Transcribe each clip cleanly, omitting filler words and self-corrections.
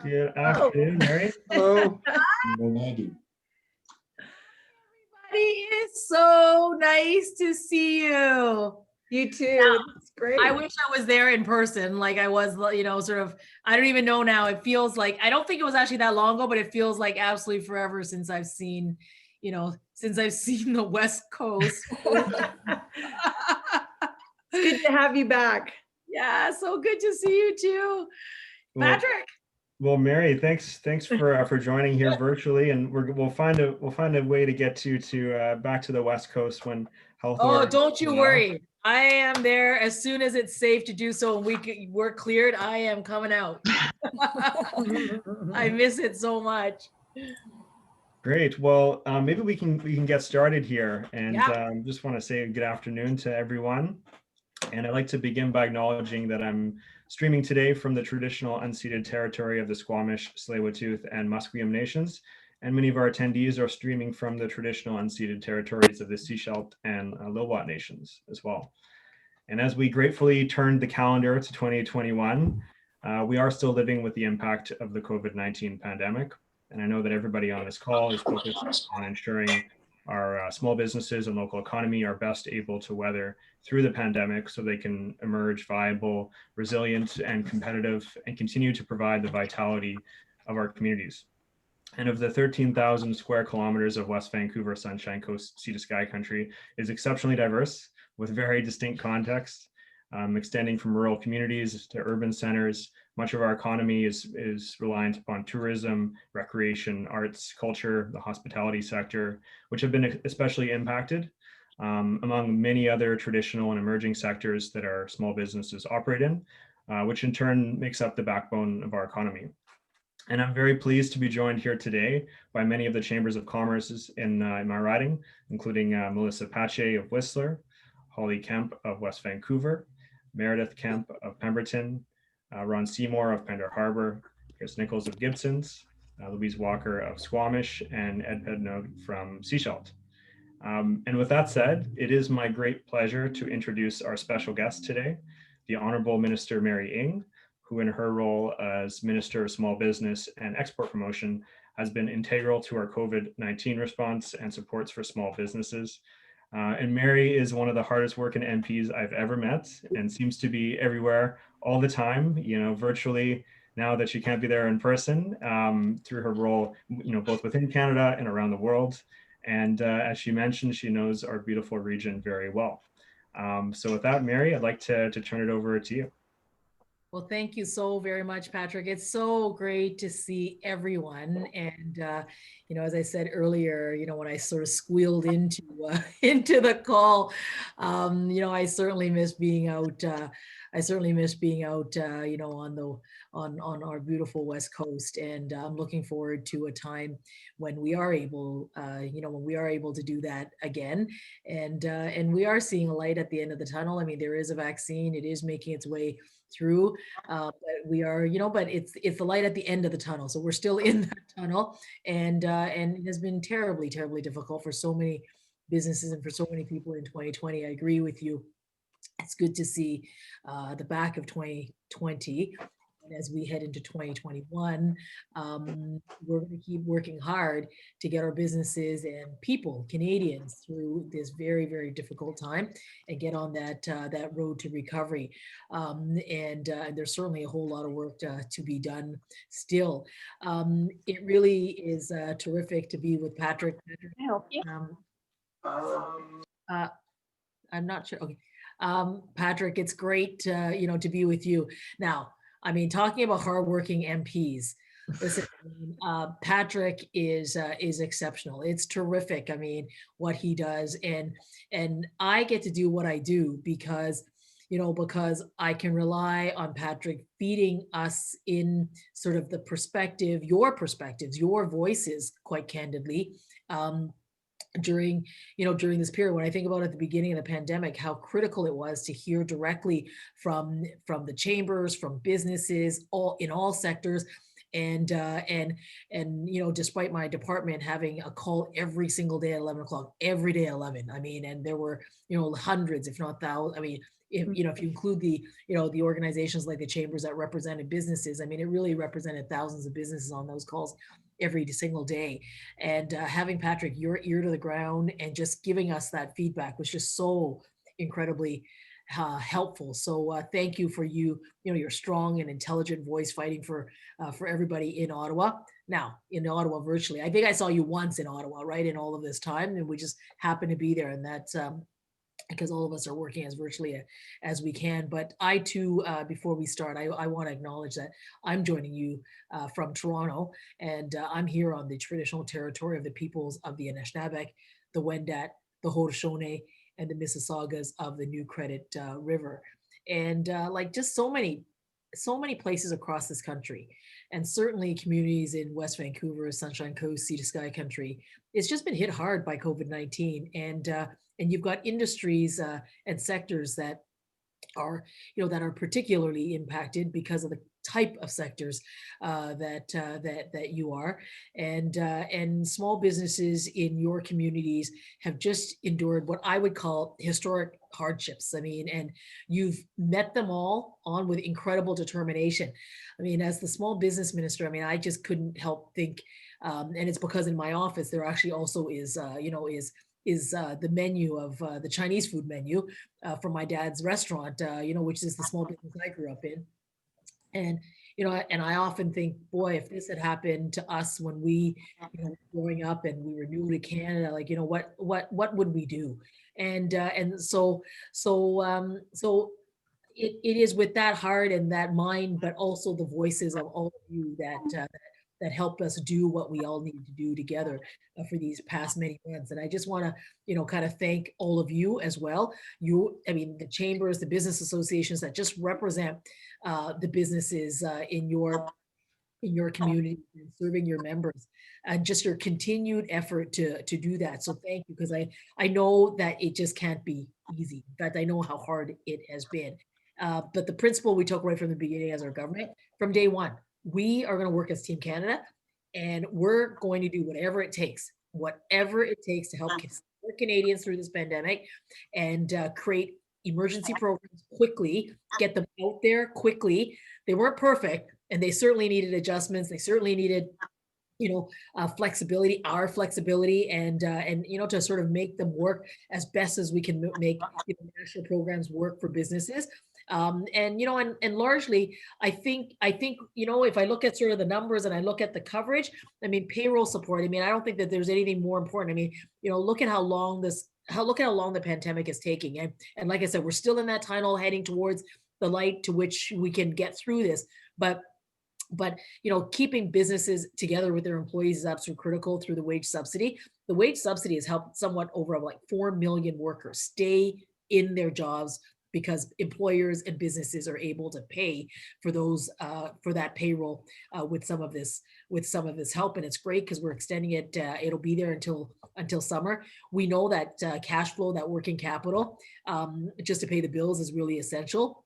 Good Oh, afternoon, Mary. Hello. Maggie. it is so nice to see you. You too. It's great. I wish I was there in person, like I was, sort of, I don't even know now. It feels like, I don't think it was actually that long ago, but it feels like absolutely forever since I've seen, the West Coast. It's good to have you back. Yeah, so good to see you too. Well, Patrick. well, Mary, thanks for joining here virtually, and we'll find a way to get to back to the West Coast when health. Oh, don't you worry. I am there as soon as it's safe to do so, and we're cleared. I am coming out. I miss it so much. Great. Well, maybe we can get started here, and Yeah. just want to say good afternoon to everyone. And I'd like to begin by acknowledging that I'm streaming today from the traditional unceded territory of the Squamish, Tsleil-Waututh, and Musqueam nations. And many of our attendees are streaming from the traditional unceded territories of the Sechelt and Lilwat nations as well. And as we gratefully turn the calendar to 2021, we are still living with the impact of the COVID-19 pandemic. And I know that everybody on this call is focused on ensuring our small businesses and local economy are best able to weather through the pandemic so they can emerge viable, resilient, and competitive, and continue to provide the vitality of our communities. And of the 13,000 square kilometers of West Vancouver Sunshine Coast Sea to Sky country is exceptionally diverse with very distinct contexts, extending from rural communities to urban centers. Much of our economy is reliant upon tourism, recreation, arts, culture, the hospitality sector, which have been especially impacted, among many other traditional and emerging sectors that our small businesses operate in, which in turn makes up the backbone of our economy. And I'm very pleased to be joined here today by many of the chambers of commerce in my riding, including Melissa Pache of Whistler, Holly Kemp of West Vancouver, Meredith Kemp of Pemberton, Ron Seymour of Pender Harbor, Chris Nichols of Gibsons, Louise Walker of Squamish, and Ed Pednog from Sechelt. And with that said, it is my great pleasure to introduce our special guest today, the Honourable Minister Mary Ng, who in her role as Minister of Small Business and Export Promotion has been integral to our COVID-19 response and supports for small businesses. And Mary is one of the hardest working MPs I've ever met and seems to be everywhere all the time, virtually now that she can't be there in person, through her role, both within Canada and around the world. And as she mentioned, she knows our beautiful region very well. So with that, Mary, I'd like to turn it over to you. Well, thank you so very much, Patrick. It's so great to see everyone. And, as I said earlier, when I sort of squealed into the call, I certainly miss being out. On our beautiful West Coast. And I'm looking forward to a time when we are able, to do that again. And we are seeing a light at the end of the tunnel. I mean, there is a vaccine. It is making its way through, but we are, but it's the light at the end of the tunnel. So we're still in that tunnel, and it has been terribly, terribly difficult for so many businesses and for so many people in 2020. I agree with you. It's good to see the back of 2020. And as we head into 2021, we're going to keep working hard to get our businesses and people, Canadians, through this very, very difficult time and get on that road to recovery. And there's certainly a whole lot of work to be done still. It really is terrific to be with Patrick. Can I help you? I'm not sure. Okay. Patrick, it's great, to be with you. Now, I mean, talking about hardworking MPs, listen, Patrick is exceptional. It's terrific. I mean, what he does, and I get to do what I do because I can rely on Patrick feeding us in sort of the perspective, your perspectives, your voices, quite candidly. During this period, when I think about at the beginning of the pandemic, how critical it was to hear directly from the chambers, from businesses, in all sectors. And despite my department having a call every single day at 11 o'clock, every day at 11, I mean, and there were, hundreds, if not thousands, I mean, if you know, if you include the, you know, the organizations like the chambers that represented businesses, I mean, it really represented thousands of businesses on those calls every single day. And having Patrick, your ear to the ground and just giving us that feedback was just so incredibly helpful. So thank you for you know, your strong and intelligent voice fighting for everybody in Ottawa. Now in Ottawa virtually, I think I saw you once in Ottawa, right, in all of this time, and we just happened to be there, and that's because all of us are working as virtually as we can. But I too, before we start, I want to acknowledge that I'm joining you from Toronto, and I'm here on the traditional territory of the peoples of the Anishinaabe, the Wendat, the Haudenosaunee, and the Mississaugas of the New Credit River. And like just so many places across this country, and certainly communities in West Vancouver, Sunshine Coast, Sea to Sky Country, it's just been hit hard by COVID-19. And you've got industries and sectors that are, you know, that are particularly impacted because of the type of sectors that you are, and small businesses in your communities have just endured what I would call historic hardships. I mean, and you've met them all on with incredible determination. I mean, as the small business minister, I mean, I just couldn't help think, and it's because in my office there actually also is, you know, is the menu of the Chinese food menu from my dad's restaurant, you know, which is the small business I grew up in. And, you know, and I often think, boy, if this had happened to us when we, you know, growing up and we were new to Canada, like, you know, what would we do? And so it is with that heart and that mind, but also the voices of all of you that helped us do what we all needed to do together for these past many months. And I just want to, you know, kind of thank all of you as well. I mean, the chambers, the business associations that just represent the businesses in your community and serving your members, and just your continued effort to do that. So thank you, because I know that it just can't be easy. In fact, I know how hard it has been. But the principle we took right from the beginning as our government, from day one, we are going to work as Team Canada, and we're going to do whatever it takes to help Canadians through this pandemic, and create emergency programs quickly, get them out there quickly. They weren't perfect, and they certainly needed adjustments. They certainly needed, you know, flexibility, our flexibility, and you know, to sort of make them work as best as we can make, you know, national programs work for businesses. And you know, and largely, I think, you know, if I look at sort of the numbers and I look at the coverage, I mean, payroll support. I mean, I don't think that there's anything more important. I mean, you know, look at how long the pandemic is taking, and like I said, we're still in that tunnel heading towards the light to which we can get through this, but you know, keeping businesses together with their employees is absolutely critical through the wage subsidy. The wage subsidy has helped somewhat over like 4 million workers stay in their jobs, because employers and businesses are able to pay for those for that payroll with some of this help. And it's great because we're extending it. It'll be there until summer. We know that cash flow, that working capital, just to pay the bills, is really essential.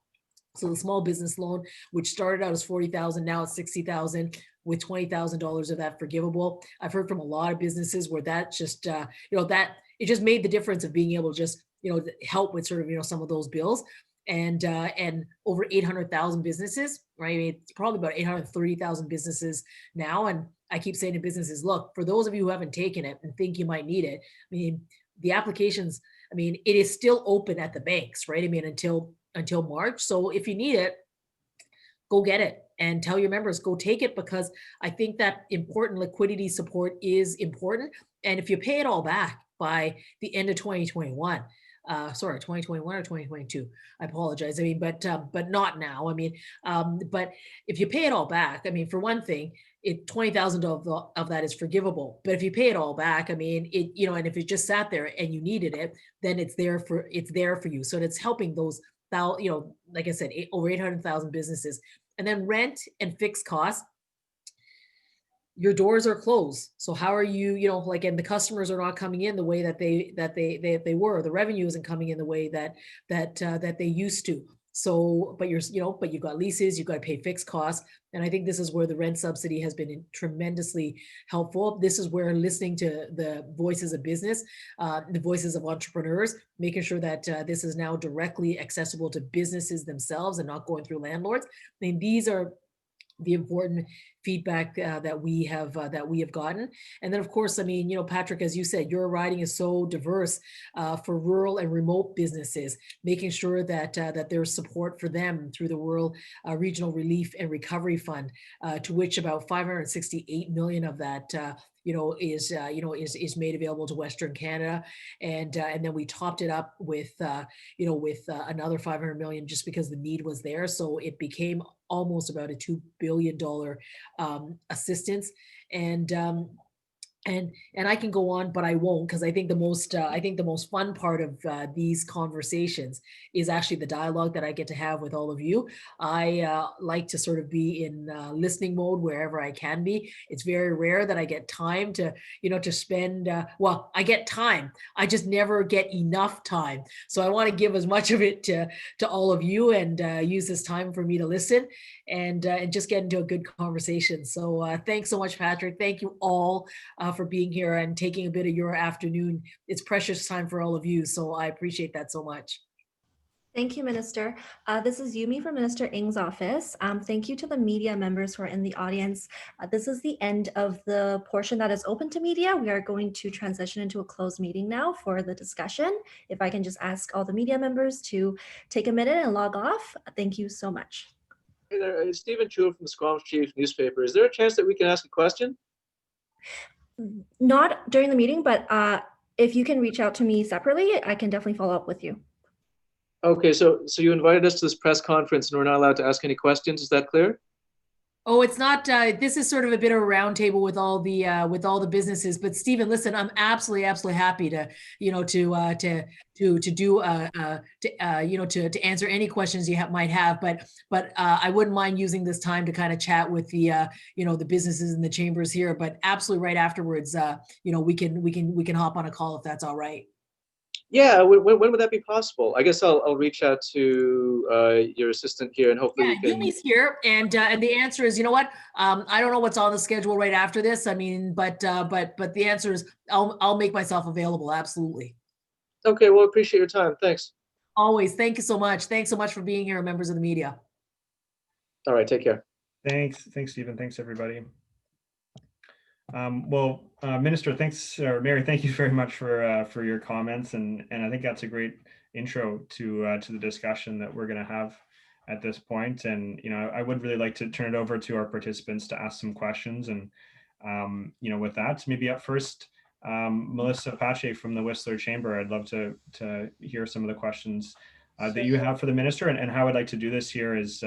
So the small business loan, which started out as $40,000, now it's $60,000, with $20,000 of that forgivable. I've heard from a lot of businesses where that just, you know, that it just made the difference of being able to just, you know, help with sort of, you know, some of those bills. And over 800,000 businesses, right? I mean, it's probably about 830,000 businesses now. And I keep saying to businesses, look, for those of you who haven't taken it and think you might need it, I mean, the applications, I mean, it is still open at the banks, right? I mean, until March. So if you need it, go get it and tell your members, go take it, because I think that important liquidity support is important. And if you pay it all back by the end of 2021, 2021 or 2022, I apologize. I mean, but not now. I mean, but if you pay it all back, I mean, for one thing, $20,000 of that is forgivable. But if you pay it all back, I mean, it, you know, and if it just sat there and you needed it, then it's there for you. So it's helping those, you know, like I said, over 800,000 businesses. And then rent and fixed costs, your doors are closed. So how are you, you know, like, and the customers are not coming in the way that they were. The revenue isn't coming in the way that they used to. So, but but you've got leases, you've got to pay fixed costs. And I think this is where the rent subsidy has been tremendously helpful. This is where listening to the voices of business, the voices of entrepreneurs, making sure that this is now directly accessible to businesses themselves and not going through landlords. I mean, these are the important feedback that we have gotten. And then of course, I mean, Patrick, as you said, your riding is so diverse for rural and remote businesses, making sure that that there's support for them through the Rural Regional Relief and Recovery Fund, to which about 568 million of that is made available to Western Canada, and then we topped it up with with another 500 million just because the need was there. So it became almost about a $2 billion assistance. And I can go on, but I won't, because I think the most fun part of these conversations is actually the dialogue that I get to have with all of you. I like to sort of be in listening mode wherever I can be. It's very rare that I get time to spend. Well, I get time. I just never get enough time. So I want to give as much of it to all of you, and use this time for me to listen and just get into a good conversation. So thanks so much, Patrick. Thank you all for being here and taking a bit of your afternoon. It's precious time for all of you. So I appreciate that so much. Thank you, Minister. This is Yumi from Minister Ng's office. Thank you to the media members who are in the audience. This is the end of the portion that is open to media. We are going to transition into a closed meeting now for the discussion. If I can just ask all the media members to take a minute and log off. Thank you so much. Hey there, it's Stephen Chua from the Squamish Chief newspaper. Is there a chance that we can ask a question? Not during the meeting, but if you can reach out to me separately, I can definitely follow up with you. Okay, so you invited us to this press conference and we're not allowed to ask any questions. Is that clear? Oh, it's not. This is sort of a bit of a roundtable with all the businesses. But Stephen, listen, I'm absolutely happy to to answer any questions you might have. But I wouldn't mind using this time to kind of chat with the the businesses in the chambers here. But absolutely right afterwards, we can hop on a call if that's all right. Yeah, when would that be possible? I guess I'll reach out to your assistant here and hopefully Yeah, Yumi's here, and the answer is, you know what? I don't know what's on the schedule right after this. I mean, but the answer is I'll make myself available. Absolutely. Okay, well, appreciate your time. Thanks. Always. Thank you so much. Thanks so much for being here, members of the media. All right, take care. Thanks, Stephen. Thanks, everybody. Minister, thanks, or Mary, thank you very much for your comments, and I think that's a great intro to the discussion that we're going to have at this point. And I would really like to turn it over to our participants to ask some questions. And with that, maybe up first, Melissa Apache from the Whistler Chamber. I'd love to hear some of the questions that you have for the minister. And how I'd like to do this here is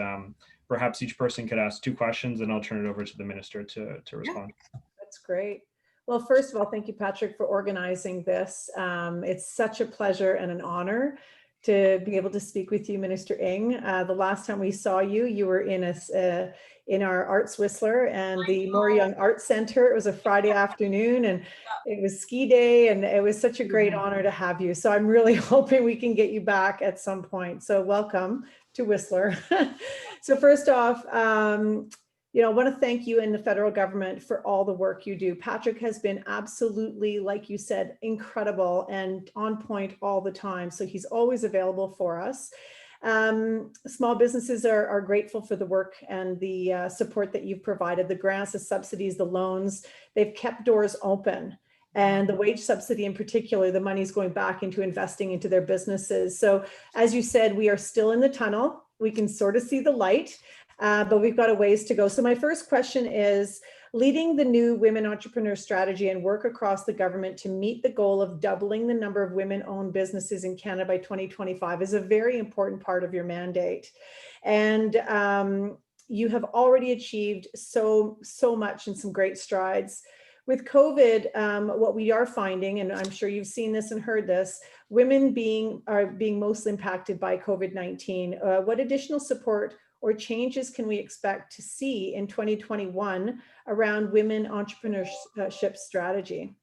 perhaps each person could ask 2 questions, and I'll turn it over to the minister to respond. Yeah. That's great. Well, first of all, thank you, Patrick, for organizing this. It's such a pleasure and an honor to be able to speak with you, Minister Ng. The last time we saw you, you were in our Arts Whistler and the More Young Arts Center. It was a Friday afternoon and it was ski day, and it was such a great honor to have you. So I'm really hoping we can get you back at some point. So welcome to Whistler. So first off, I want to thank you and the federal government for all the work you do. Patrick has been absolutely, like you said, incredible and on point all the time. So he's always available for us. Small businesses are grateful for the work and the support that you've provided, the grants, the subsidies, the loans. They've kept doors open. And the wage subsidy in particular, the money is going back into investing into their businesses. So as you said, we are still in the tunnel. We can sort of see the light. But we've got a ways to go. So my first question is, leading the new women entrepreneur strategy and work across the government to meet the goal of doubling the number of women-owned businesses in Canada by 2025 is a very important part of your mandate. And you have already achieved so much and some great strides. With COVID, what we are finding, and I'm sure you've seen this and heard this, women are being most impacted by COVID-19. What additional support or changes can we expect to see in 2021 around women entrepreneurship strategy?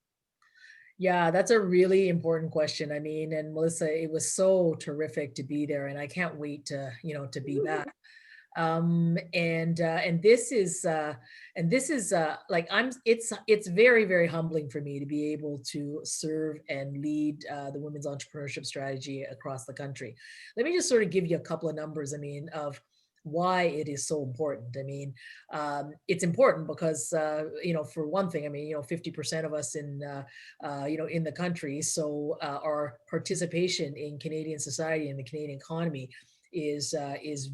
Yeah, that's a really important question. I mean, and Melissa, it was so terrific to be there, and I can't wait to, to be back. And this is like it's very, very humbling for me to be able to serve and lead the women's entrepreneurship strategy across the country. Let me just sort of give you a couple of numbers. I mean, of why it is so important. I mean, it's important because for one thing, I mean, 50% of us in the country, so our participation in Canadian society and the Canadian economy is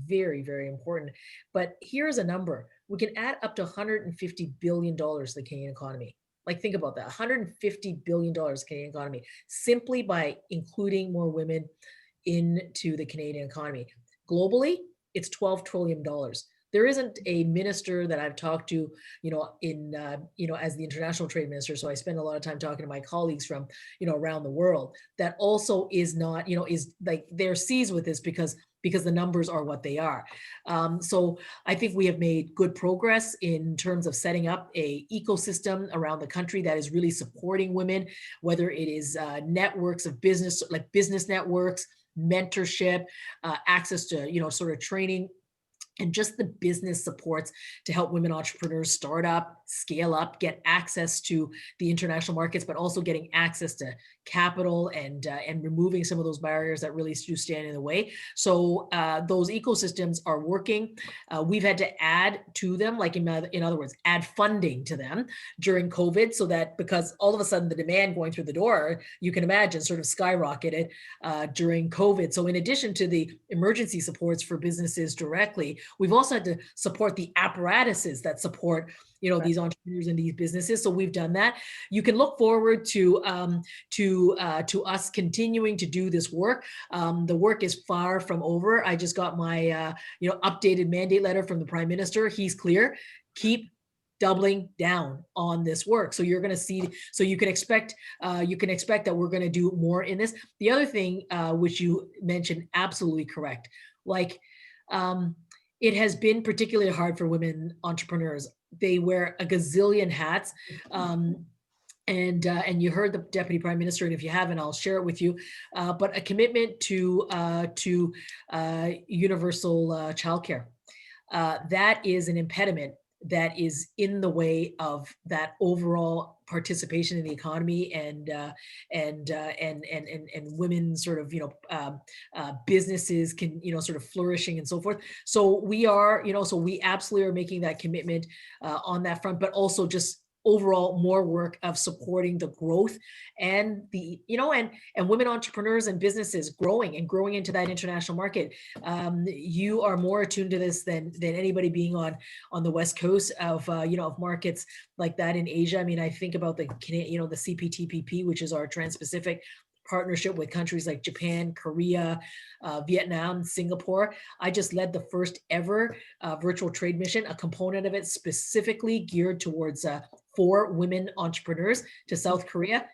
very, very important. But here's a number: we can add up to $150 billion to the Canadian economy. Like, think about that: $150 billion Canadian economy, simply by including more women into the Canadian economy. Globally, it's $12 trillion. There isn't a minister that I've talked to, as the international trade minister. So I spend a lot of time talking to my colleagues from, around the world, that also is not, is like, they're seized with this because the numbers are what they are. So I think we have made good progress in terms of setting up a ecosystem around the country that is really supporting women, whether it is networks of business, like business networks, mentorship, access to, sort of training, and just the business supports to help women entrepreneurs start up, scale up, get access to the international markets, but also getting access to capital and removing some of those barriers that really do stand in the way. So those ecosystems are working. We've had to add to them, like in other words, add funding to them during COVID, so that, because all of a sudden the demand going through the door, you can imagine, sort of skyrocketed during COVID. So in addition to the emergency supports for businesses directly, we've also had to support the apparatuses that support, these entrepreneurs and these businesses. So we've done that. You can look forward to us continuing to do this work. The work is far from over. I just got my updated mandate letter from the Prime Minister. He's clear: keep doubling down on this work. So you're going to see, so you can expect that we're going to do more in this. The other thing, which you mentioned, absolutely correct. Like, it has been particularly hard for women entrepreneurs. They wear a gazillion hats. And you heard the Deputy Prime Minister, and if you haven't, I'll share it with you. But a commitment to universal childcare. That is an impediment that is in the way of that overall participation in the economy and women sort of businesses can sort of flourishing and so forth. So we are so we absolutely are making that commitment on that front, but also just overall more work of supporting the growth and the and women entrepreneurs and businesses growing into that international market. You are more attuned to this than anybody, being on the West Coast of of markets like that in Asia. I mean, I think about the the CPTPP, which is our Trans-Pacific partnership with countries like Japan, Korea, Vietnam, Singapore. I just led the first ever virtual trade mission, a component of it specifically geared towards 4 women entrepreneurs to South Korea.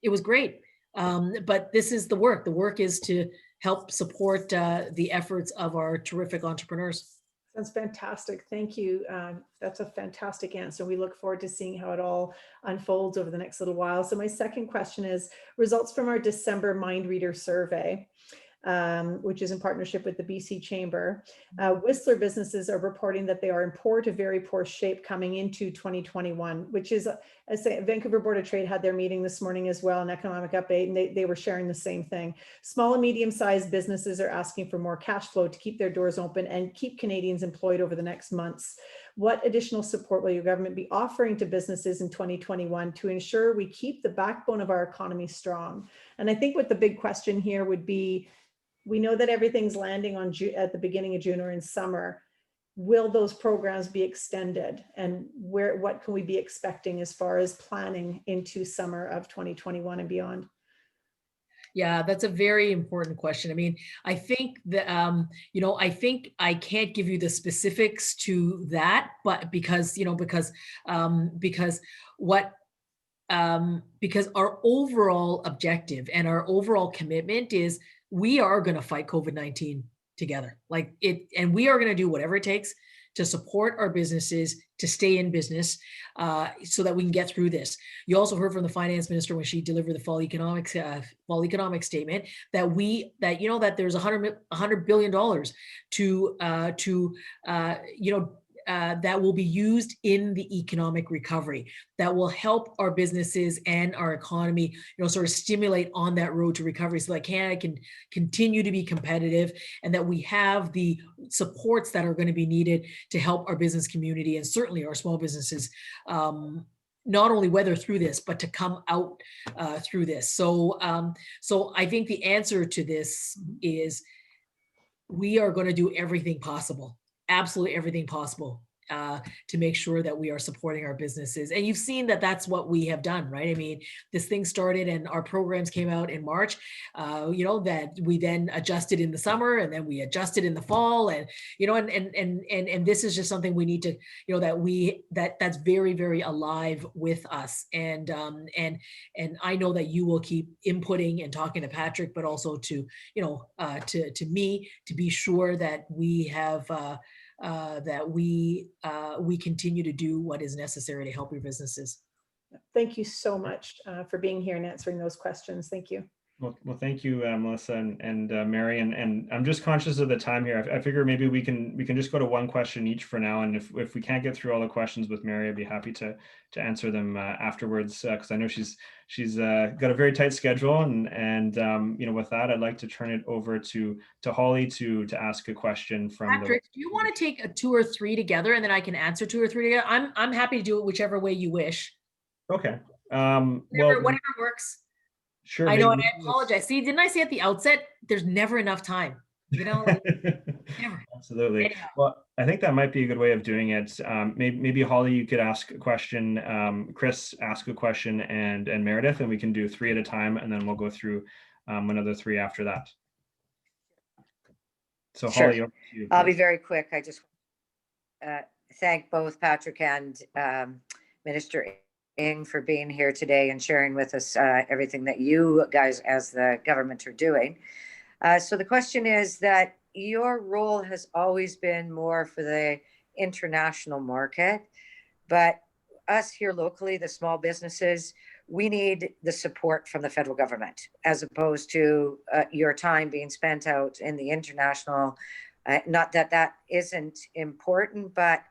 It was great. But this is the work. The work is to help support the efforts of our terrific entrepreneurs. That's fantastic. Thank you. That's a fantastic answer. We look forward to seeing how it all unfolds over the next little while. So my second question is results from our December Mind Reader survey, which is in partnership with the BC Chamber. Whistler businesses are reporting that they are in poor to very poor shape coming into 2021, which is, as I say, Vancouver Board of Trade had their meeting this morning as well, an economic update, and they were sharing the same thing. Small and medium-sized businesses are asking for more cash flow to keep their doors open and keep Canadians employed over the next months. What additional support will your government be offering to businesses in 2021 to ensure we keep the backbone of our economy strong? And I think what the big question here would be, we know that everything's landing on at the beginning of June or in summer. Will those programs be extended, and what can we be expecting as far as planning into summer of 2021 and beyond? Yeah, that's a very important question. I mean, I think that, I think I can't give you the specifics to that, but because our overall objective and our overall commitment is we are going to fight COVID-19 together, and we are going to do whatever it takes to support our businesses to stay in business so that we can get through this. You also heard from the finance minister when she delivered the fall economic statement that there's $100 billion that will be used in the economic recovery that will help our businesses and our economy, sort of stimulate on that road to recovery so that Canada can continue to be competitive and that we have the supports that are going to be needed to help our business community and certainly our small businesses not only weather through this, but to come out through this. So I think the answer to this is we are going to do everything possible, absolutely everything possible to make sure that we are supporting our businesses. And you've seen that that's what we have done, right? I mean, this thing started and our programs came out in March, that we then adjusted in the summer and then we adjusted in the fall. And, and this is just something we need to, that's very, very alive with us. And I know that you will keep inputting and talking to Patrick, but also to me to be sure that we have, that we continue to do what is necessary to help your businesses. Thank you so much for being here and answering those questions. Thank you. Well, thank you, Melissa and Mary. And I'm just conscious of the time here. I figure maybe we can just go to one question each for now. And if we can't get through all the questions with Mary, I'd be happy to answer them afterwards, because I know she's got a very tight schedule. And with that, I'd like to turn it over to Holly to ask a question from Patrick, do you want to take a 2 or 3 together and then I can answer 2 or 3 together? I'm happy to do it whichever way you wish. Okay. Whatever works. Sure. I know, and I apologize. See, didn't I say at the outset, there's never enough time, never. Absolutely. Anyhow. Well, I think that might be a good way of doing it. Maybe Holly, you could ask a question, Chris ask a question, and Meredith, and we can do 3 at a time, and then we'll go through another 3 after that. So Sure. Holly, over to you, I'll be please. very quick. I just thank both Patrick and Minister Ng for being here today and sharing with us everything that you guys as the government are doing. So the question is that your role has always been more for the international market, but us here locally, the small businesses, we need the support from the federal government as opposed to your time being spent out in the international. Not that that isn't important, but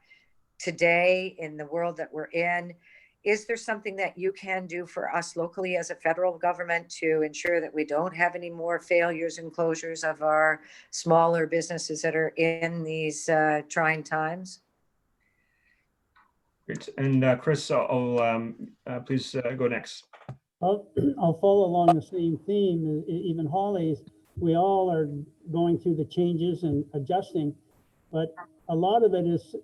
today in the world that we're in, is there something that you can do for us locally as a federal government to ensure that we don't have any more failures and closures of our smaller businesses that are in these trying times? Great. And Chris, I'll please go next. I'll follow along the same theme, even Holly's. We all are going through the changes and adjusting, but a lot of it is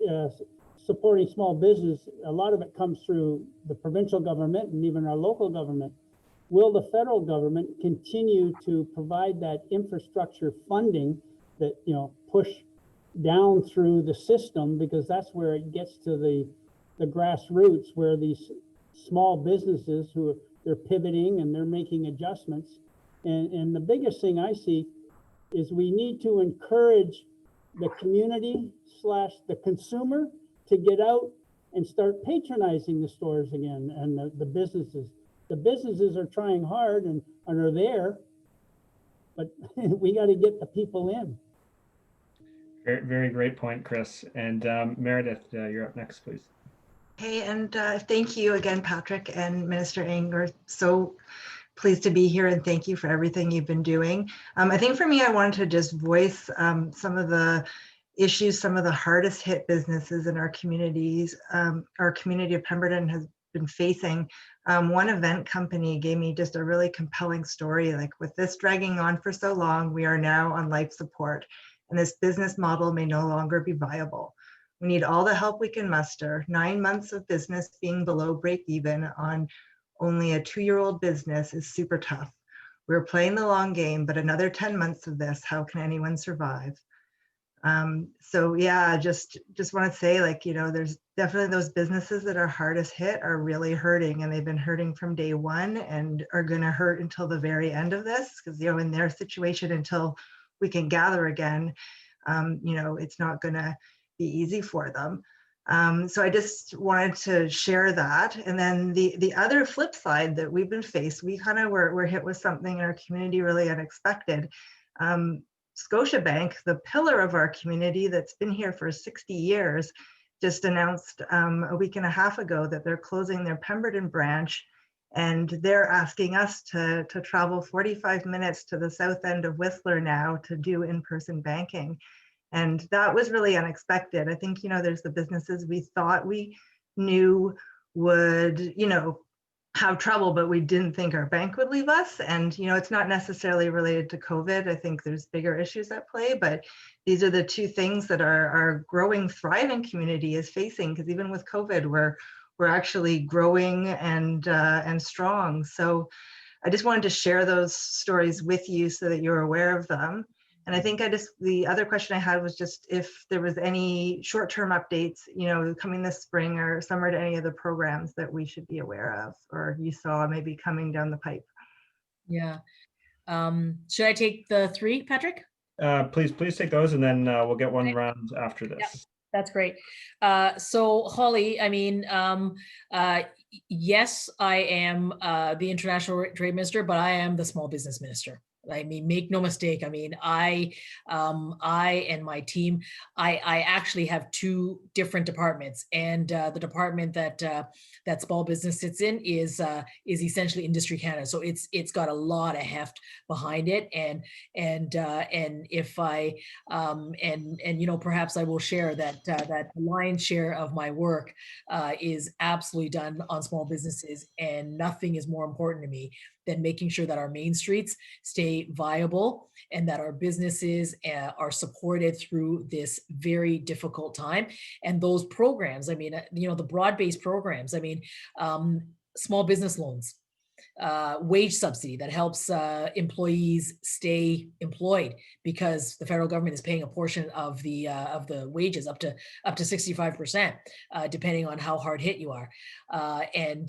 supporting small business. A lot of it comes through the provincial government and even our local government. Will the federal government continue to provide that infrastructure funding that, push down through the system, because that's where it gets to the grassroots, where these small businesses they're pivoting and they're making adjustments. And the biggest thing I see is we need to encourage the community / the consumer to get out and start patronizing the stores again and the businesses. The businesses are trying hard and are there, but we got to get the people in. Very, very great point, Chris. And Meredith, you're up next, please. Hey, and thank you again, Patrick and Minister Ng. We're so pleased to be here and thank you for everything you've been doing. I think for me, I wanted to just voice some of the issues, some of the hardest hit businesses in our communities, our community of Pemberton has been facing. One event company gave me just a really compelling story, like, with this dragging on for so long, we are now on life support and this business model may no longer be viable. We need all the help we can muster. 9 months of business being below break even on only a 2-year-old business is super tough. We're playing the long game, but another 10 months of this, how can anyone survive? So yeah, just want to say, like, there's definitely those businesses that are hardest hit are really hurting, and they've been hurting from day one and are going to hurt until the very end of this, because, in their situation, until we can gather again, it's not going to be easy for them. So I just wanted to share that. And then the other flip side that we've been faced, we kind of were hit with something in our community really unexpected. Scotiabank, the pillar of our community that's been here for 60 years, just announced a week and a half ago that they're closing their Pemberton branch, and they're asking us to travel 45 minutes to the south end of Whistler now to do in-person banking. And that was really unexpected. I think, there's the businesses we thought we knew would, have trouble, but we didn't think our bank would leave us. And, it's not necessarily related to COVID. I think there's bigger issues at play, but these are the two things that our growing, thriving community is facing, because even with COVID, we're actually growing and strong. So I just wanted to share those stories with you so that you're aware of them. And I think the other question I had was just if there was any short-term updates, coming this spring or summer to any of the programs that we should be aware of, or you saw maybe coming down the pipe. Yeah. Should I take the three, Patrick? Please take those, and then we'll get one round after this. Yep. That's great. So Holly, I mean, yes, I am the International Trade Minister, but I am the Small Business Minister. I mean, make no mistake. I mean, I and my team, I actually have two different departments, and the department that small business sits in is essentially Industry Canada. So it's got a lot of heft behind it, and if I perhaps I will share that the lion's share of my work is absolutely done on small businesses, and nothing is more important to me than making sure that our main streets stay viable and that our businesses are supported through this very difficult time. And those programs, I mean, the broad-based programs, I mean, small business loans, wage subsidy that helps employees stay employed because the federal government is paying a portion of the wages up to 65%, depending on how hard hit you are, and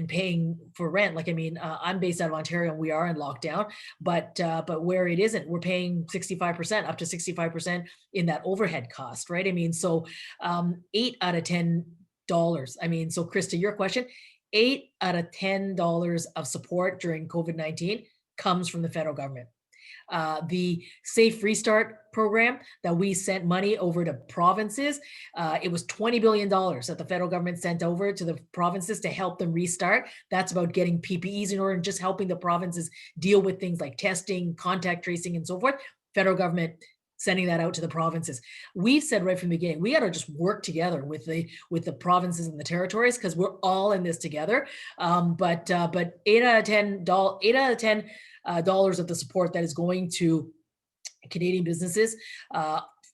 paying for rent. Like, I mean, I'm based out of Ontario and we are in lockdown, but where it isn't, we're paying 65%, up to 65% in that overhead cost, right? I mean, so $8 out of $10. I mean, so Chris, to your question, $8 out of $10 of support during COVID-19 comes from the federal government. The Safe Restart program that we sent money over to provinces, it was $20 billion that the federal government sent over to the provinces to help them restart. That's about getting PPEs in order and just helping the provinces deal with things like testing, contact tracing, and so forth. Federal government sending that out to the provinces. We said right from the beginning, we got to just work together with the provinces and the territories because we're all in this together. But $8 out of $10 of the support that is going to Canadian businesses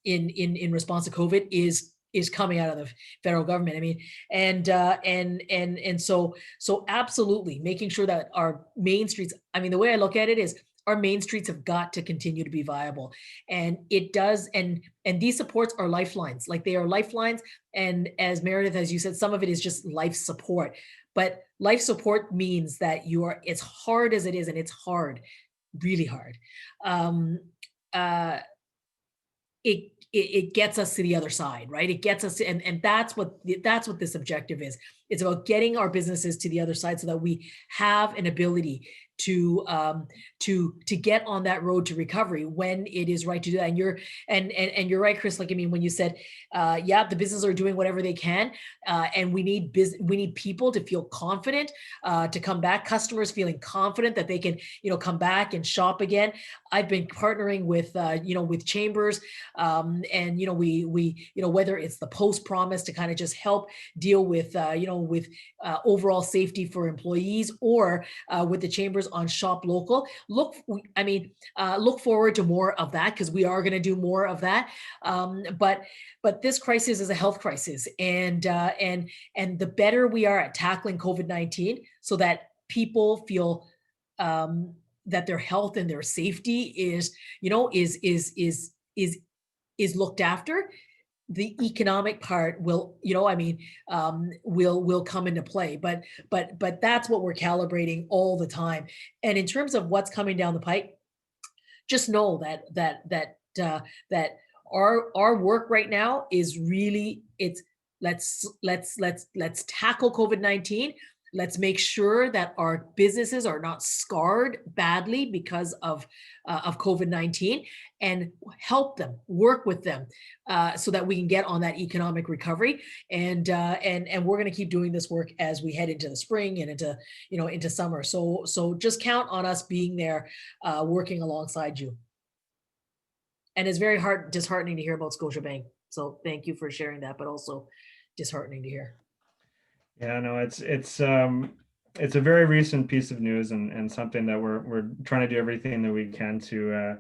in response to COVID is coming out of the federal government. I mean, and so absolutely making sure that our main streets. I mean, the way I look at it is, our main streets have got to continue to be viable, and it does. And these supports are lifelines, like they are lifelines. And as Meredith, as you said, some of it is just life support, but life support means that it's hard as it is, and it's hard, really hard. It gets us to the other side, right? It gets us, and that's what this objective is. It's about getting our businesses to the other side so that we have an ability to get on that road to recovery when it is right to do that. And you're right, Chris. Like, I mean, when you said, yeah, the businesses are doing whatever they can, and we need people to feel confident to come back. Customers feeling confident that they can, come back and shop again. I've been partnering with, with chambers, and we whether it's the post promise to kind of just help deal with, with overall safety for employees, or with the chambers on shop local. Look forward to more of that, because we are going to do more of that. But this crisis is a health crisis, and the better we are at tackling COVID-19, so that people feel that their health and their safety is looked after, the economic part will, will come into play. But that's what we're calibrating all the time. And in terms of what's coming down the pike, just know that our work right now is really, it's let's tackle COVID-19. Let's make sure that our businesses are not scarred badly because of COVID-19, and help them, work with them, so that we can get on that economic recovery. And we're going to keep doing this work as we head into the spring and into just summer. So just count on us being there, working alongside you. And it's very disheartening to hear about Scotiabank. So thank you for sharing that, but also disheartening to hear. Yeah, no, it's a very recent piece of news, and something that we're trying to do everything that we can to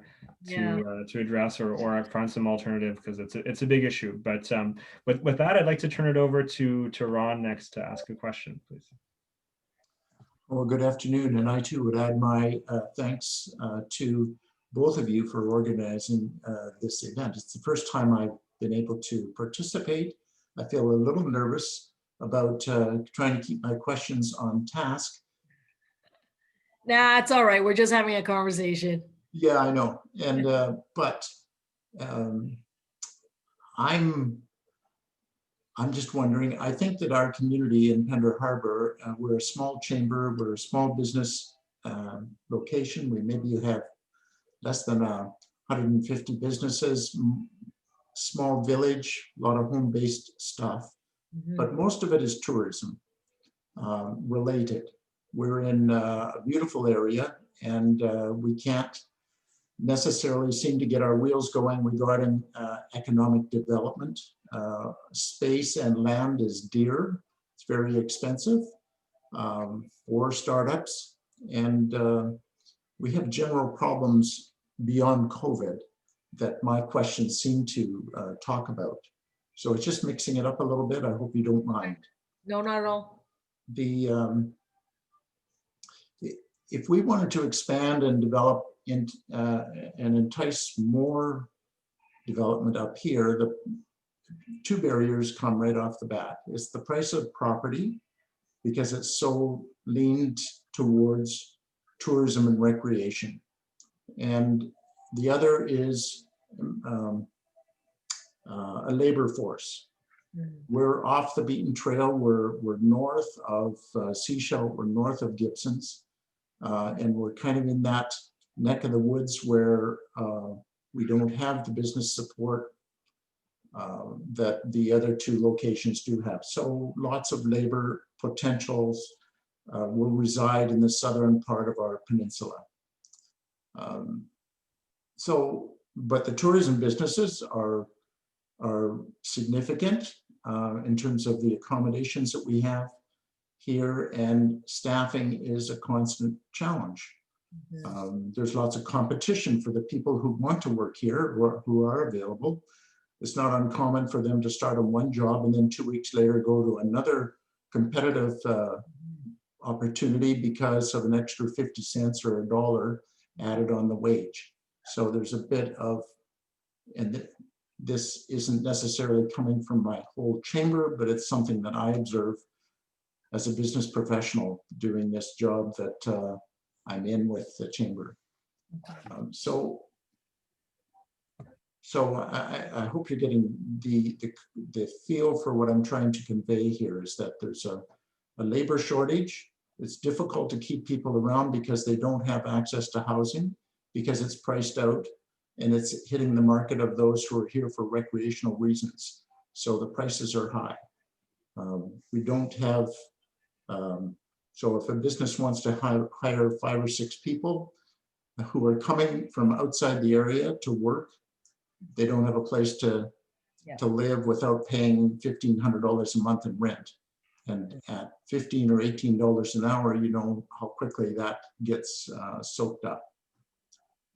address or find some alternative, because it's a big issue. But with that, I'd like to turn it over to Ron next to ask a question, please. Well, good afternoon, and I too would add my thanks to both of you for organizing this event. It's the first time I've been able to participate. I feel a little nervous about trying to keep my questions on task. Nah, it's all right. We're just having a conversation. Yeah, I know. And but I'm just wondering, I think that our community in Pender Harbor, we're a small chamber, we're a small business location. We maybe have less than 150 businesses, small village, a lot of home-based stuff. But most of it is tourism related. We're in a beautiful area, and we can't necessarily seem to get our wheels going regarding economic development. Space and land is dear. It's very expensive for startups. And we have general problems beyond COVID that my questions seem to talk about. So it's just mixing it up a little bit. I hope you don't mind. No, not at all. If we wanted to expand and develop and entice more development up here, the two barriers come right off the bat. It's the price of property, because it's so leaned towards tourism and recreation. And the other is a labor force. We're off the beaten trail. We're north of Seashell, we're north of Gibson's, and we're kind of in that neck of the woods where we don't have the business support that the other two locations do have. So lots of labor potentials will reside in the southern part of our peninsula. But the tourism businesses are significant in terms of the accommodations that we have here, and staffing is a constant challenge. There's lots of competition for the people who want to work here or who are available. It's not uncommon for them to start on one job and then 2 weeks later go to another competitive opportunity because of an extra 50 cents or $1 added on the wage. So there's a bit of, and this isn't necessarily coming from my whole chamber, but it's something that I observe as a business professional doing this job that I'm in with the chamber. So I hope you're getting the feel for what I'm trying to convey here, is that there's a labor shortage. It's difficult to keep people around because they don't have access to housing, because it's priced out, and it's hitting the market of those who are here for recreational reasons. So the prices are high. We don't have, so if a business wants to hire 5 or 6 people who are coming from outside the area to work, they don't have a place to live without paying $1,500 a month in rent. And at $15 or $18 an hour, you know how quickly that gets soaked up.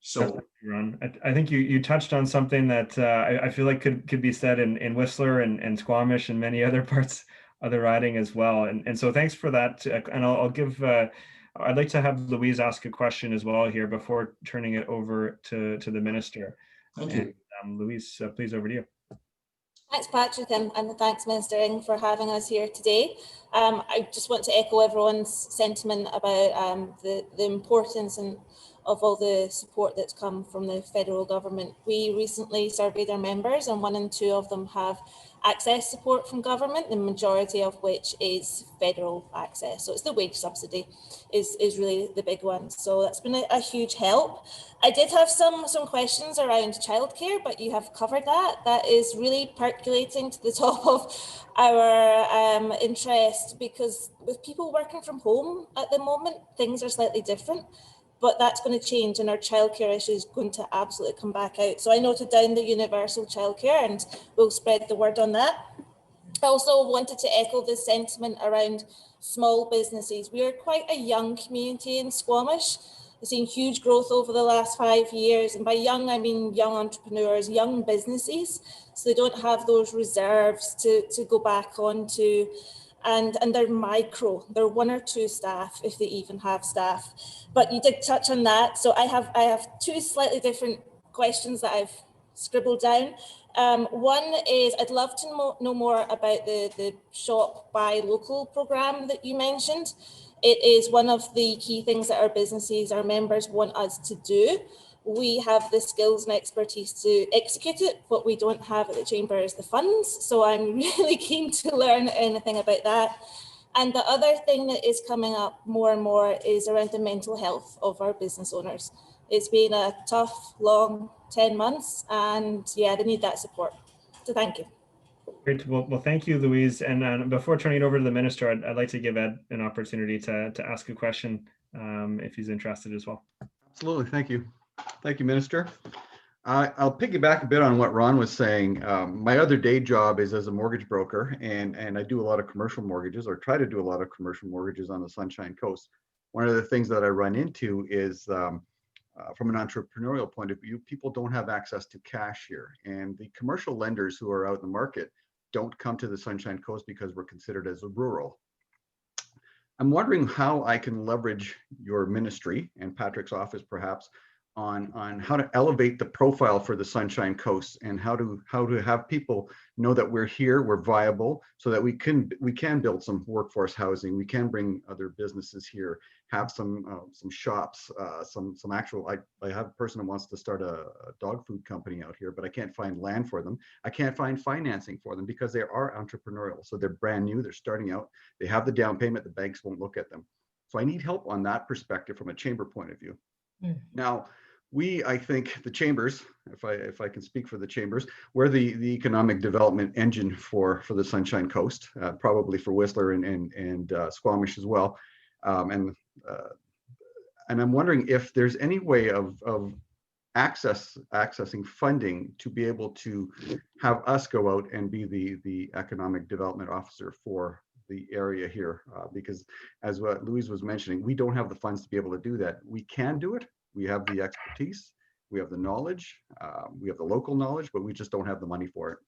So, Ron, I think you touched on something that I feel like could be said in Whistler and Squamish and many other parts of the riding as well. And so thanks for that. And I'll give, I'd like to have Louise ask a question as well here before turning it over to the minister. Thank you. And, Louise, please, over to you. Thanks, Patrick, and thanks, Minister Ng, for having us here today. I just want to echo everyone's sentiment about the importance of all the support that's come from the federal government. We recently surveyed our members, and 1 in 2 of them have access support from government, the majority of which is federal access. So it's the wage subsidy is really the big one. So that's been a huge help. I did have some questions around childcare, but you have covered that. That is really percolating to the top of our interest, because with people working from home at the moment, things are slightly different. But that's going to change, and our childcare issue is going to absolutely come back out. So I noted down the universal childcare, and we'll spread the word on that. I also wanted to echo the sentiment around small businesses. We are quite a young community in Squamish. We've seen huge growth over the last 5 years. And by young, I mean young entrepreneurs, young businesses. So they don't have those reserves to go back onto. And they're micro, they're 1 or 2 staff, if they even have staff. But you did touch on that. So I have 2 slightly different questions that I've scribbled down. One is, I'd love to know more about the Shop Buy Local program that you mentioned. It is one of the key things that our businesses, our members want us to do. We have the skills and expertise to execute it. What we don't have at the Chamber is the funds. So I'm really keen to learn anything about that. And the other thing that is coming up more and more is around the mental health of our business owners. It's been a tough, long 10 months, and yeah, they need that support. So thank you. Great. Well, thank you, Louise. And before turning it over to the minister, I'd like to give Ed an opportunity to ask a question if he's interested as well. Absolutely. Thank you. Thank you, Minister. I'll piggyback a bit on what Ron was saying. My other day job is as a mortgage broker, and I do a lot of commercial mortgages, or try to do a lot of commercial mortgages on the Sunshine Coast. One of the things that I run into is from an entrepreneurial point of view, people don't have access to cash here. And the commercial lenders who are out in the market don't come to the Sunshine Coast because we're considered as a rural. I'm wondering how I can leverage your ministry and Patrick's office perhaps on how to elevate the profile for the Sunshine Coast, and how to have people know that we're here, we're viable, so that we can build some workforce housing, we can bring other businesses here, have some shops, some actual. I have a person who wants to start a dog food company out here, but I can't find land for them. I can't find financing for them because they are entrepreneurial. So they're brand new, they're starting out, they have the down payment, the banks won't look at them. So I need help on that perspective from a chamber point of view. Now, I think the chambers, if I can speak for the chambers, we're the economic development engine for the Sunshine Coast, probably for Whistler and Squamish as well. And I'm wondering if there's any way of accessing funding to be able to have us go out and be the economic development officer for the area here, because as what Louise was mentioning, we don't have the funds to be able to do that. We can do it. We have the expertise, we have the knowledge, we have the local knowledge, but we just don't have the money for it.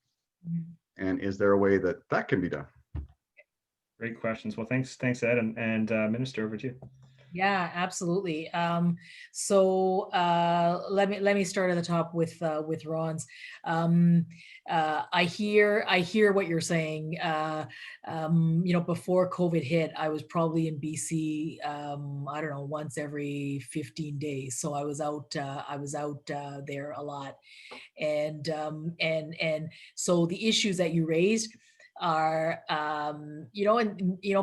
And is there a way that can be done? Great questions. Well, thanks, Ed, and Minister, over to you. Yeah, absolutely. So let me start at the top with Ron's. I hear what you're saying. Before COVID hit, I was probably in BC. I don't know, once every 15 days. So I was out there a lot, and so the issues that you raised are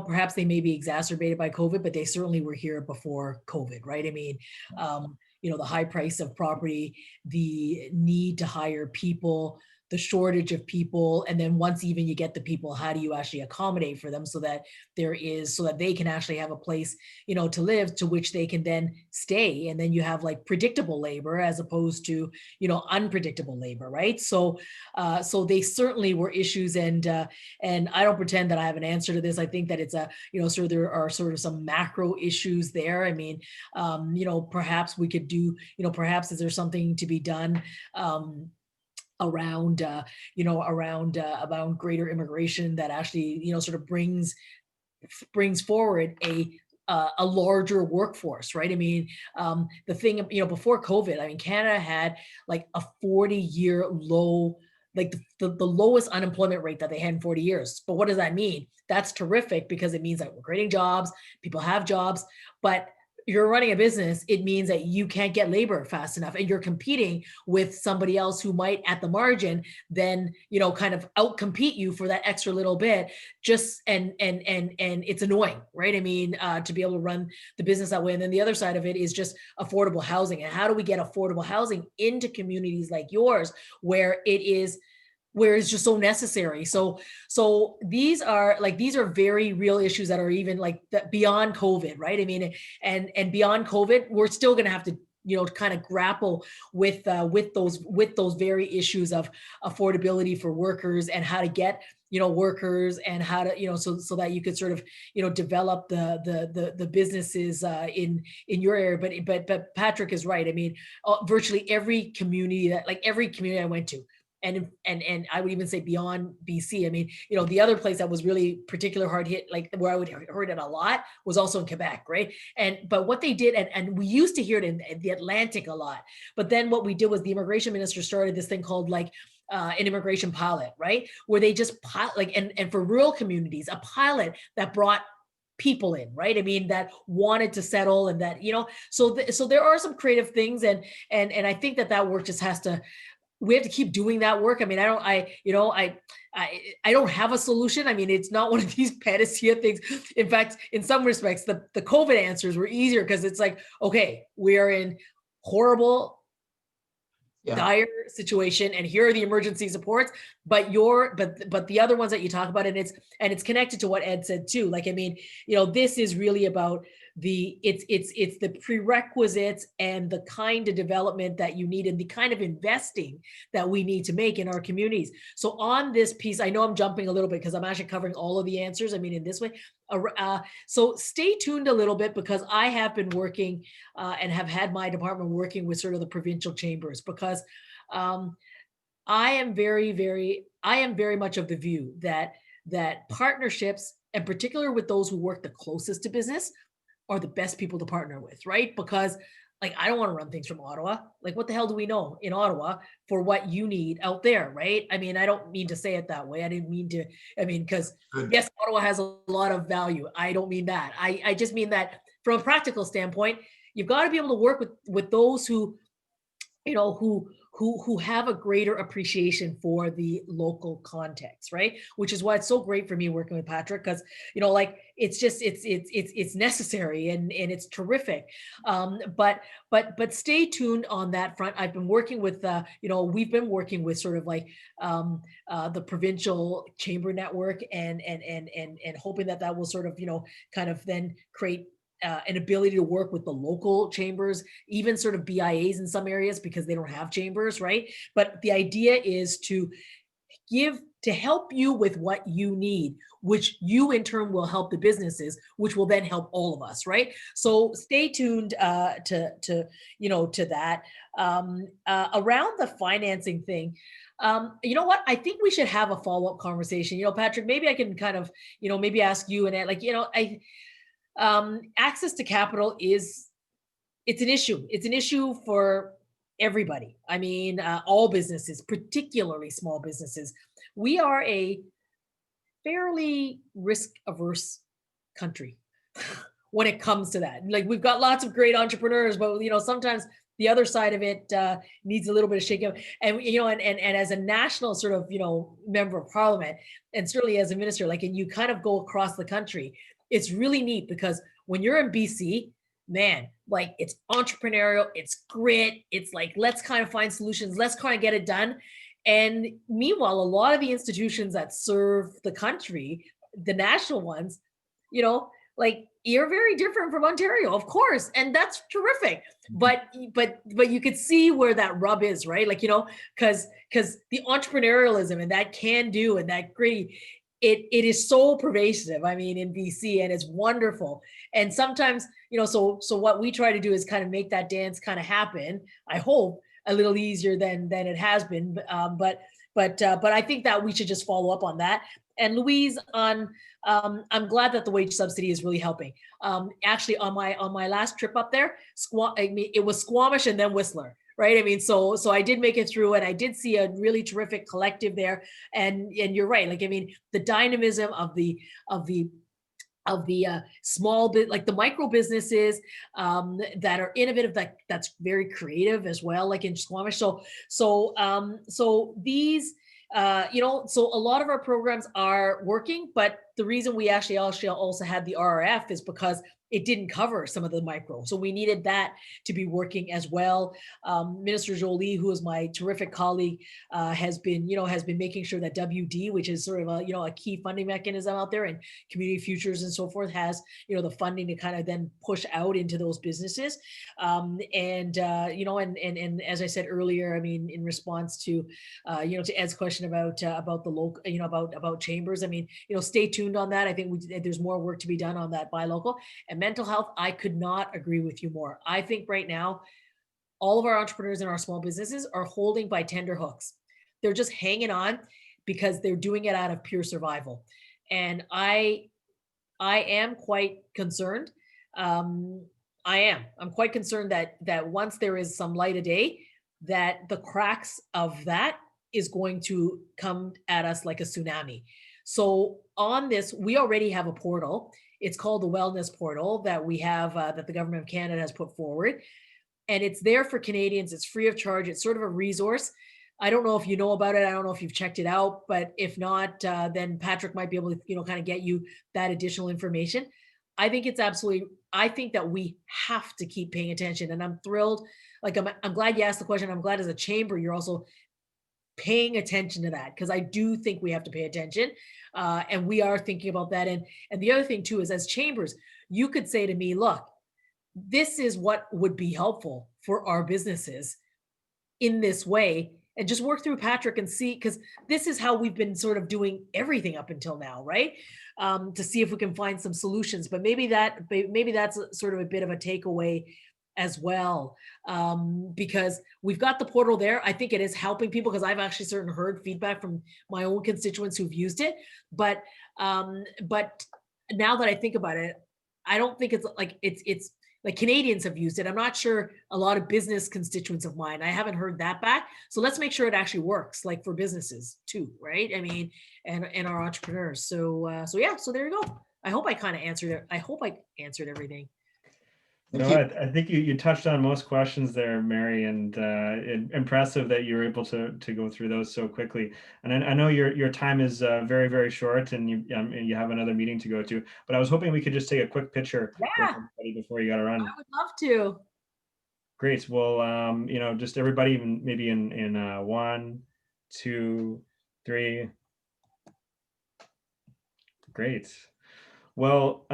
perhaps they may be exacerbated by COVID, but they certainly were here before COVID, right? I mean, the high price of property, the need to hire people, the shortage of people, and then once even you get the people, how do you actually accommodate for them so that they can actually have a place to live, to which they can then stay, and then you have like predictable labor as opposed to unpredictable labor, right? So they certainly were issues, and I don't pretend that I have an answer to this. I think that it's there are sort of some macro issues there. I mean, perhaps we could do, perhaps is there something to be done around greater immigration that actually sort of brings forward a larger workforce, right? I mean, the thing, before COVID, I mean, Canada had like a 40-year low, like the lowest unemployment rate that they had in 40 years. But what does that mean? That's terrific, because it means that we're creating jobs, people have jobs, but you're running a business, it means that you can't get labor fast enough, and you're competing with somebody else who might at the margin then, kind of outcompete you for that extra little bit. Just and it's annoying, right? I mean, to be able to run the business that way. And then the other side of it is just affordable housing. And how do we get affordable housing into communities like yours where it's just so necessary. So these are very real issues that are even like beyond COVID, right? I mean, and beyond COVID, we're still going to have to, kind of grapple with those very issues of affordability for workers and how to get, workers and how to, so that you could sort of, develop the businesses in your area. But Patrick is right. I mean, virtually every community I went to, and I would even say beyond BC. I mean, the other place that was really particular hard hit, like where I would heard it a lot, was also in Quebec, right? But what they did, and we used to hear it in the Atlantic a lot, but then what we did was the immigration minister started this thing called an immigration pilot, right? Where they just and for rural communities, a pilot that brought people in, right? I mean, that wanted to settle, and that, so there are some creative things, and I think that work just we have to keep doing that work. I mean, I don't have a solution. I mean, it's not one of these panacea things. In fact, in some respects, the COVID answers were easier because it's like, okay, we are in horrible, dire situation, and here are the emergency supports. But the other ones that you talk about, and it's connected to what Ed said too. Like, I mean, this is really about it's the prerequisites and the kind of development that you need and the kind of investing that we need to make in our communities. So on this piece, I know I'm jumping a little bit because I'm actually covering all of the answers. I mean, in this way. So stay tuned a little bit, because I have been working and have had my department working with sort of the provincial chambers, because I am very much of the view that partnerships, in particular with those who work the closest to business, are the best people to partner with, right? Because I don't want to run things from Ottawa. Like, what the hell do we know in Ottawa for what you need out there, right? I mean, I don't mean to say it that way. I didn't mean to, because yes, Ottawa has a lot of value. I don't mean that. I just mean that from a practical standpoint, you've got to be able to work with those who, who have a greater appreciation for the local context, right? Which is why it's so great for me working with Patrick, because it's just it's necessary and it's terrific. But stay tuned on that front. I've been working with we've been working with sort of the provincial chamber network and hoping that will sort of kind of then create an ability to work with the local chambers, even sort of BIAs in some areas, because they don't have chambers, right? But the idea is to help you with what you need, which you in turn will help the businesses, which will then help all of us, right? So stay tuned to that. Around the financing thing, you know what? I think we should have a follow-up conversation. Patrick, maybe I can kind of, maybe ask you and access to capital it's an issue. It's an issue for everybody. I mean, all businesses, particularly small businesses. We are a fairly risk-averse country when it comes to that. Like, we've got lots of great entrepreneurs, but sometimes the other side of it needs a little bit of shaking up. And and as a national sort of member of parliament, and certainly as a minister, and you kind of go across the country, it's really neat, because when you're in BC, man, it's entrepreneurial, it's grit, it's let's kind of find solutions, let's kind of get it done. And meanwhile, a lot of the institutions that serve the country, the national ones, you're very different from Ontario, of course, and that's terrific. But you could see where that rub is, right? Because the entrepreneurialism and that can do and that gritty, it is so pervasive, I mean, in BC, and it's wonderful. And sometimes, so what we try to do is kind of make that dance kind of happen, I hope, a little easier than it has been. But I think that we should just follow up on that. And Louise, I'm glad that the wage subsidy is really helping. Actually, on my last trip up there, it was Squamish and then Whistler. Right. I mean, so I did make it through, and I did see a really terrific collective there. And you're right. I mean, the dynamism of the small bit, like the micro businesses that are innovative, that's very creative as well, like in Squamish. So these, so a lot of our programs are working, but the reason we actually also had the RRF is because it didn't cover some of the micro. So we needed that to be working as well. Minister Jolie, who is my terrific colleague, has been making sure that WD, which is sort of a key funding mechanism out there, and Community Futures and so forth, has, the funding to kind of then push out into those businesses. And as I said earlier, I mean, in response to, to Ed's question about the local, about chambers, I mean, stay tuned on that. I think there's more work to be done on that buy local. And mental health, I could not agree with you more. I think right now, all of our entrepreneurs and our small businesses are holding by tender hooks. They're just hanging on because they're doing it out of pure survival. And I am quite concerned. I'm quite concerned that once there is some light of day, that the cracks of that is going to come at us like a tsunami. So on this, we already have a portal. It's called the Wellness Portal that we have, that the Government of Canada has put forward. And it's there for Canadians. It's free of charge. It's sort of a resource. I don't know if you know about it. I don't know if you've checked it out, but if not, then Patrick might be able to, kind of get you that additional information. I think that we have to keep paying attention, and I'm thrilled. Like, I'm glad you asked the question. I'm glad as a chamber, you're also paying attention to that, because I do think we have to pay attention, and we are thinking about that. And the other thing too is, as chambers, you could say to me, look, this is what would be helpful for our businesses in this way, and just work through Patrick and see, because this is how we've been sort of doing everything up until now, right? To see if we can find some solutions. But maybe that's sort of a bit of a takeaway as well, because we've got the portal there. I think it is helping people, because I've actually certainly heard feedback from my own constituents who've used it. But now that I think about it, I don't think it's like Canadians have used it. I'm not sure a lot of business constituents of mine. I haven't heard that back. So let's make sure it actually works, like for businesses too, right? I mean, and our entrepreneurs. So yeah. So there you go. I hope I kind of answered it. I hope I answered everything. No, I think you touched on most questions there, Mary, and impressive that you were able to go through those so quickly. And I know your time is very, very short, and you have another meeting to go to. But I was hoping we could just take a quick picture with everybody before you got to run. I would love to. Great. Well, just everybody, maybe in 1, 2, 3. Great. Well,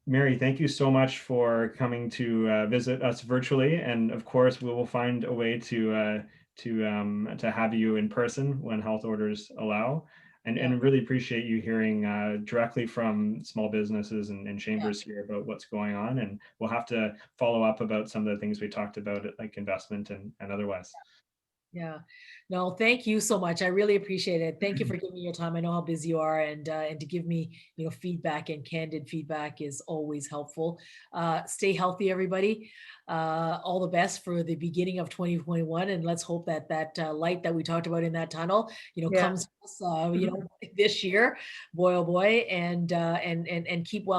Mary, thank you so much for coming to visit us virtually, and of course, we will find a way to have you in person when health orders allow. And really appreciate you hearing directly from small businesses and chambers here about what's going on. And we'll have to follow up about some of the things we talked about, like investment and otherwise. Yeah. No, thank you so much. I really appreciate it. Thank you for giving me your time. I know how busy you are, and to give me, feedback, and candid feedback is always helpful. Stay healthy, everybody. All the best for the beginning of 2021, and let's hope that light that we talked about in that tunnel, comes, this year, boy, oh boy, and keep well.